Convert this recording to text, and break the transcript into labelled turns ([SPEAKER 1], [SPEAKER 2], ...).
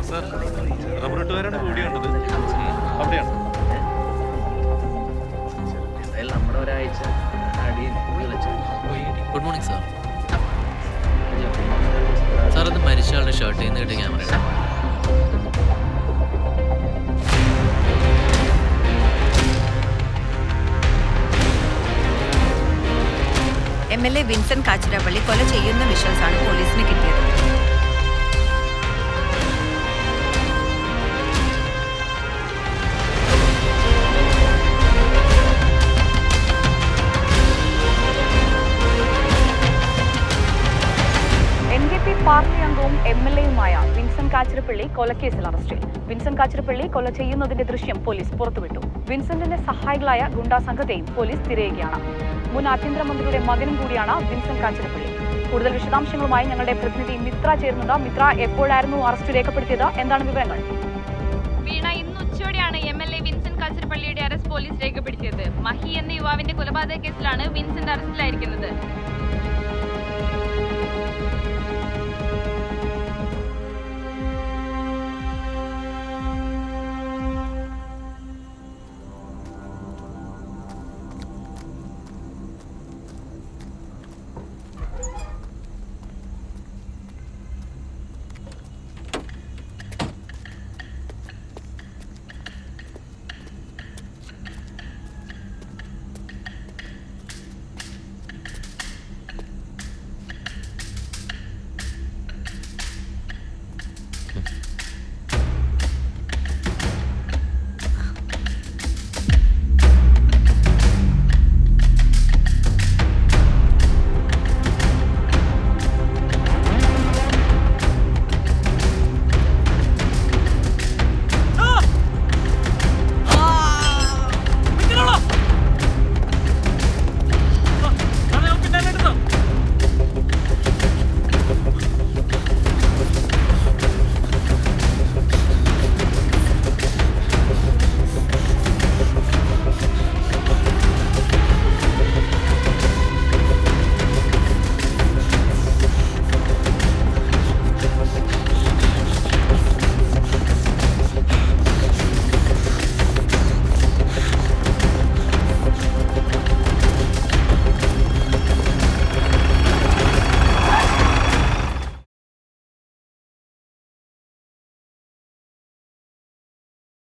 [SPEAKER 1] Sir, rubber വെട്ടുകാരാണ് കൂടിയുണ്ടത്. അവിടെയാണ്.
[SPEAKER 2] നമ്മുടെ ഒരാഴ്ച
[SPEAKER 3] ഗുഡ് മോർണിംഗ് സാർ. സാർ അത് മരിച്ച ആളുടെ ഷർട്ടിൽ നിന്ന് കിട്ടിയ ക്യാമറയാണ്.
[SPEAKER 4] MLA വിൻസെന്റ് കാച്ചിരാപ്പള്ളി കൊല ചെയ്യുന്ന വിഷ്വൽസാണ് പോലീസിന് കിട്ടിയത്.
[SPEAKER 5] NJP പാർട്ടി അംഗവും MLA-യുമായ വിൻസെന്റ് കാച്ചിരപ്പള്ളി കൊലക്കേസിൽ അറസ്റ്റിൽ. വിൻസെന്റ് കാച്ചിരപ്പള്ളി കൊല ചെയ്യുന്നതിന്റെ ദൃശ്യം പോലീസ് പുറത്തുവിട്ടു. വിൻസെന്റിന്റെ സഹായികളായ ഗുണ്ടാ സംഘത്തെയും പോലീസ് തിരയുകയാണ്. മുൻ ആഭ്യന്തരമന്ത്രിയുടെ മകനും കൂടിയാണ് വിൻസെന്റ് കാച്ചിരപ്പള്ളി. കൂടുതൽ വിശദാംശങ്ങളുമായി ഞങ്ങളുടെ പ്രതിനിധി മിത്ര ചേരുന്നുണ്ട്. മിത്ര, എപ്പോഴായിരുന്നു അറസ്റ്റ് രേഖപ്പെടുത്തിയത്? എന്താണ് വിവരങ്ങൾ?
[SPEAKER 6] വീണ, ഇന്ന് ഉച്ചയോടെയാണ് MLA വിൻസെന്റ് കാച്ചിരപ്പള്ളിയുടെ അറസ്റ്റ് പോലീസ് രേഖപ്പെടുത്തിയത്. മഹി എന്ന യുവാവിന്റെ കൊലപാതക കേസിലാണ് വിൻസെന്റ് അറസ്റ്റിലായിരിക്കുന്നത്.